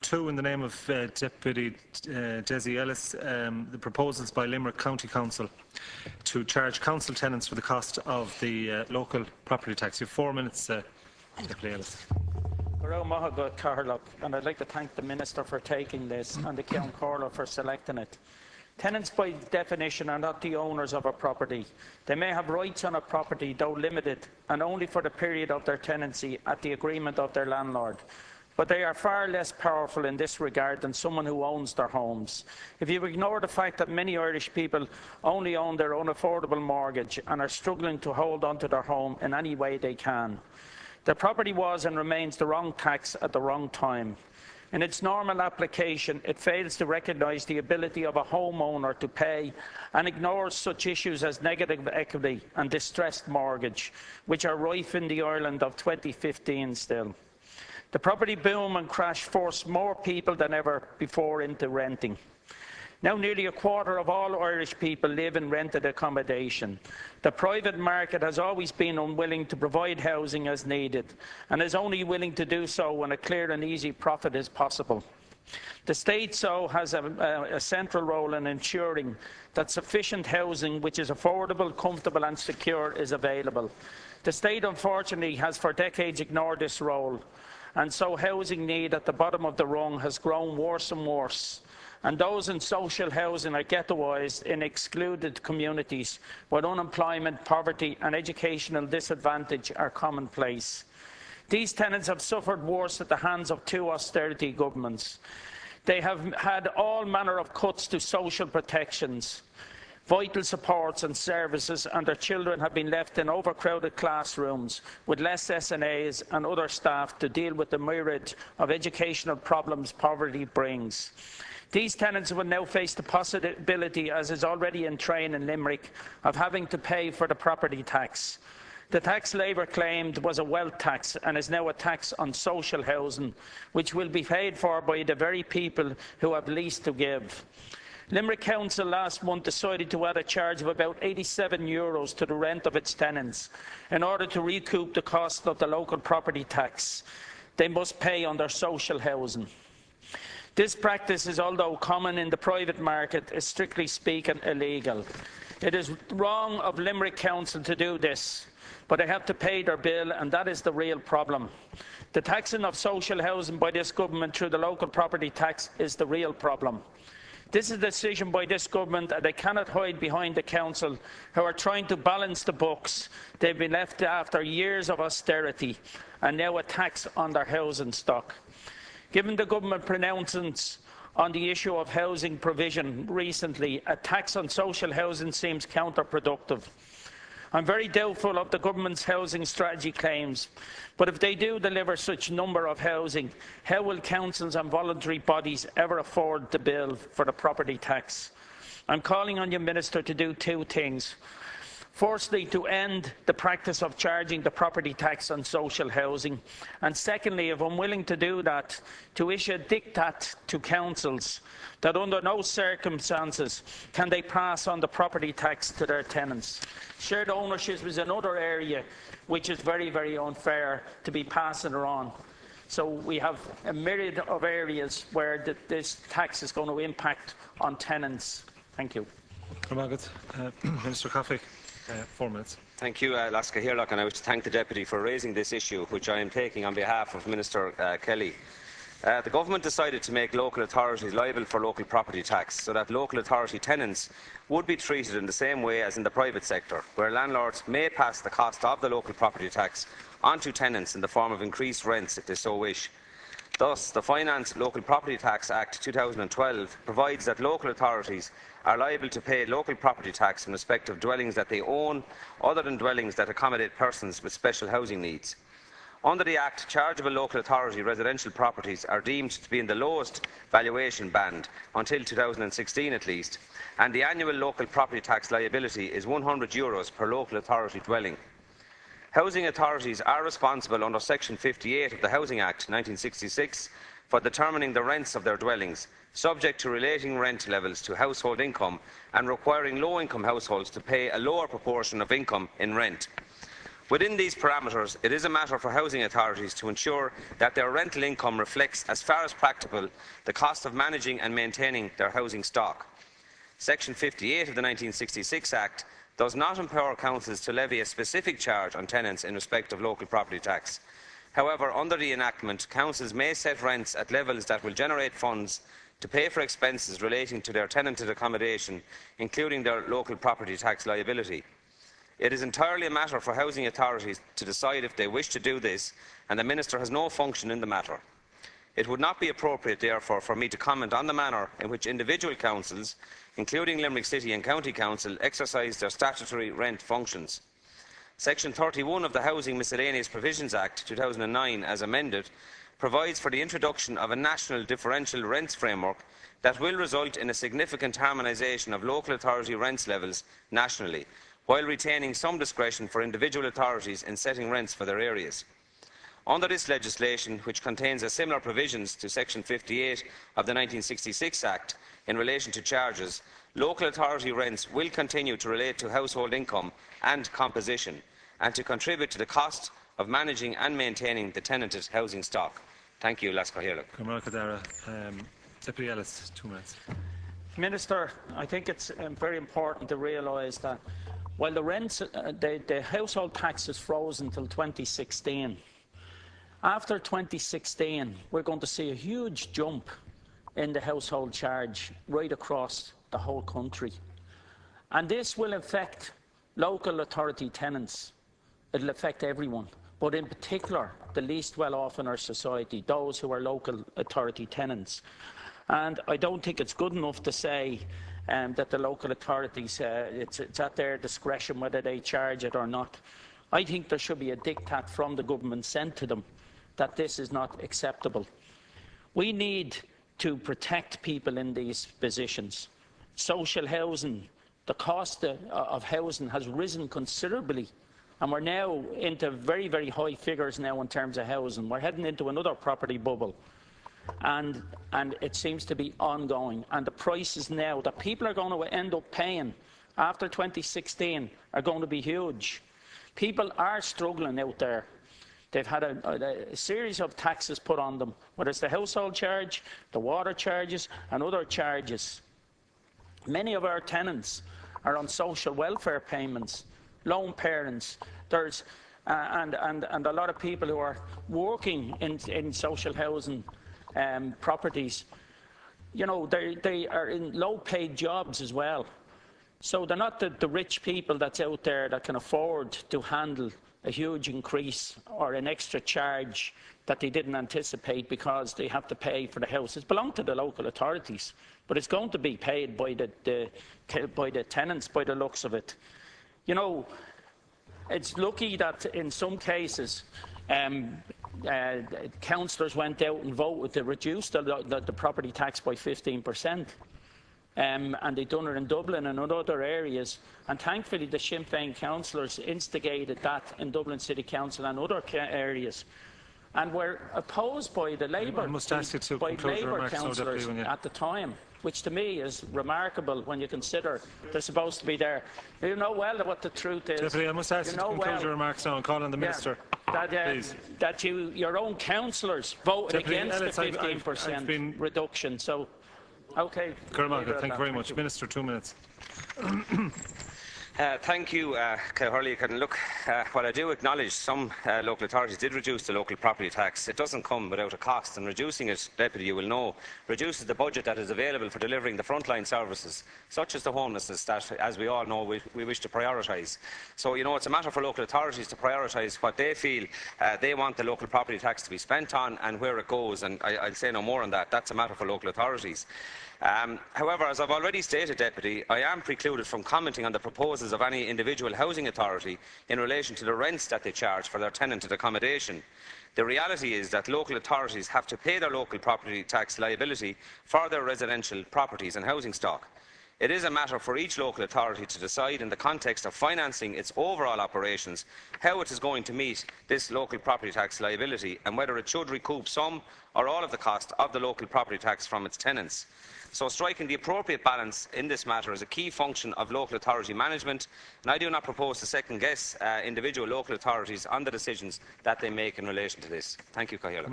2 in the name of Deputy Desi Ellis. The proposals by Limerick County Council to charge council tenants for the cost of the local property tax. You have 4 minutes, Deputy Ellis. And I'd like to thank the Minister for taking this and the County Corla for selecting it. Tenants, by definition, are not the owners of a property. They may have rights on a property, though limited, and only for the period of their tenancy at the agreement of their landlord. But they are far less powerful in this regard than someone who owns their homes. If you ignore the fact that many Irish people only own their unaffordable mortgage and are struggling to hold on to their home in any way they can, the property was and remains the wrong tax at the wrong time. In its normal application, it fails to recognise the ability of a homeowner to pay and ignores such issues as negative equity and distressed mortgage, which are rife in the Ireland of 2015 still. The property boom and crash forced more people than ever before into renting. Now nearly a quarter of all Irish people live in rented accommodation. The private market has always been unwilling to provide housing as needed and is only willing to do so when a clear and easy profit is possible. The state so has a central role in ensuring that sufficient housing which is affordable, comfortable and secure is available. The state unfortunately has for decades ignored this role, and so housing need at the bottom of the rung has grown worse and worse. And those in social housing are ghettoised in excluded communities where unemployment, poverty and educational disadvantage are commonplace. These tenants have suffered worse at the hands of 2 austerity governments. They have had all manner of cuts to social protections, vital supports and services, and their children have been left in overcrowded classrooms with less SNAs and other staff to deal with the myriad of educational problems poverty brings. These tenants will now face the possibility, as is already in train in Limerick, of having to pay for the property tax. The tax Labour claimed was a wealth tax and is now a tax on social housing, which will be paid for by the very people who have least to give. Limerick Council last month decided to add a charge of about €87 to the rent of its tenants in order to recoup the cost of the local property tax they must pay on their social housing. This practice is, although common in the private market, is strictly speaking illegal. It is wrong of Limerick Council to do this, but they have to pay their bill, and that is the real problem. The taxing of social housing by this government through the local property tax is the real problem. This is a decision by this government, and they cannot hide behind the council, who are trying to balance the books. They've been left after years of austerity, and now a tax on their housing stock. Given the government pronouncements on the issue of housing provision recently, a tax on social housing seems counterproductive. I'm very doubtful of the government's housing strategy claims, but if they do deliver such number of housing, how will councils and voluntary bodies ever afford the bill for the property tax? I'm calling on you, Minister, to do 2 things. Firstly, to end the practice of charging the property tax on social housing, and secondly, if unwilling to do that, to issue a diktat to councils that under no circumstances can they pass on the property tax to their tenants. Shared ownership is another area which is very, very unfair to be passing around. So we have a myriad of areas where this tax is going to impact on tenants. Thank you. Minister Coffey. 4 minutes. Thank you, Laska Hirlock, and I wish to thank the Deputy for raising this issue, which I am taking on behalf of Minister Kelly. The Government decided to make local authorities liable for local property tax so that local authority tenants would be treated in the same way as in the private sector, where landlords may pass the cost of the local property tax onto tenants in the form of increased rents if they so wish. Thus, the Finance Local Property Tax Act 2012 provides that local authorities are liable to pay local property tax in respect of dwellings that they own, other than dwellings that accommodate persons with special housing needs. Under the Act, chargeable local authority residential properties are deemed to be in the lowest valuation band, until 2016 at least, and the annual local property tax liability is €100 per local authority dwelling. Housing authorities are responsible under Section 58 of the Housing Act 1966 for determining the rents of their dwellings, subject to relating rent levels to household income and requiring low-income households to pay a lower proportion of income in rent. Within these parameters, it is a matter for housing authorities to ensure that their rental income reflects, as far as practicable, the cost of managing and maintaining their housing stock. Section 58 of the 1966 Act does not empower councils to levy a specific charge on tenants in respect of local property tax. However, under the enactment, councils may set rents at levels that will generate funds to pay for expenses relating to their tenanted accommodation, including their local property tax liability. It is entirely a matter for housing authorities to decide if they wish to do this, and the Minister has no function in the matter. It would not be appropriate, therefore, for me to comment on the manner in which individual councils, including Limerick City and County Council, exercise their statutory rent functions. Section 31 of the Housing Miscellaneous Provisions Act 2009, as amended, provides for the introduction of a national differential rents framework that will result in a significant harmonisation of local authority rents levels nationally, while retaining some discretion for individual authorities in setting rents for their areas. Under this legislation, which contains a similar provisions to Section 58 of the 1966 Act in relation to charges, local authority rents will continue to relate to household income and composition, and to contribute to the cost of managing and maintaining the tenanted housing stock. Thank you, Las Cathaoirleach. Deputy Ellis, 2 minutes. Minister, I think it's very important to realise that while the rents, the household tax is frozen until 2016, after 2016 we're going to see a huge jump in the household charge right across the whole country. And this will affect local authority tenants. It will affect everyone, but in particular the least well off in our society, those who are local authority tenants. And I don't think it's good enough to say that the local authorities, it's at their discretion whether they charge it or not. I think there should be a diktat from the government sent to them that this is not acceptable. We need to protect people in these positions. Social housing, the cost of housing has risen considerably, and we're now into very, very high figures now in terms of housing. We're heading into another property bubble, and it seems to be ongoing. And the prices now that people are going to end up paying after 2016 are going to be huge. People are struggling out there. They've had a series of taxes put on them, whether it's the household charge, the water charges and other charges. Many of our tenants are on social welfare payments, lone parents. There's and a lot of people who are working in social housing properties, you know, they are in low-paid jobs as well. So they're not the rich people that's out there that can afford to handle a huge increase or an extra charge that they didn't anticipate because they have to pay for the house. It belongs to the local authorities, but it's going to be paid by the tenants, by the looks of it. You know, it's lucky that in some cases councillors went out and voted to reduce the property tax by 15%. And they've done it in Dublin and in other areas. And thankfully, the Sinn Féin councillors instigated that in Dublin City Council and other areas. And were opposed by the Labour councillors at the time, which to me is remarkable when you consider they're supposed to be there. You know well what the truth is. Deputy, I must ask you to conclude your remarks now and call on the Minister. That your own councillors voted against the 15% reduction. So. Okay. Thank you very much. Minister, 2 minutes. Thank you, Cathaoirleach. And look, while I do acknowledge some local authorities did reduce the local property tax, it doesn't come without a cost, and reducing it, Deputy, you will know, reduces the budget that is available for delivering the frontline services, such as the homelessness that, as we all know, we wish to prioritise. So, you know, it's a matter for local authorities to prioritise what they feel they want the local property tax to be spent on and where it goes, and I'll say no more on that. That's a matter for local authorities. However, as I've already stated, Deputy, I am precluded from commenting on the proposals of any individual housing authority in relation to the rents that they charge for their tenanted accommodation. The reality is that local authorities have to pay their local property tax liability for their residential properties and housing stock. It is a matter for each local authority to decide in the context of financing its overall operations how it is going to meet this local property tax liability and whether it should recoup some or all of the cost of the local property tax from its tenants. So striking the appropriate balance in this matter is a key function of local authority management, and I do not propose to second-guess individual local authorities on the decisions that they make in relation to this. Thank you, Cahill.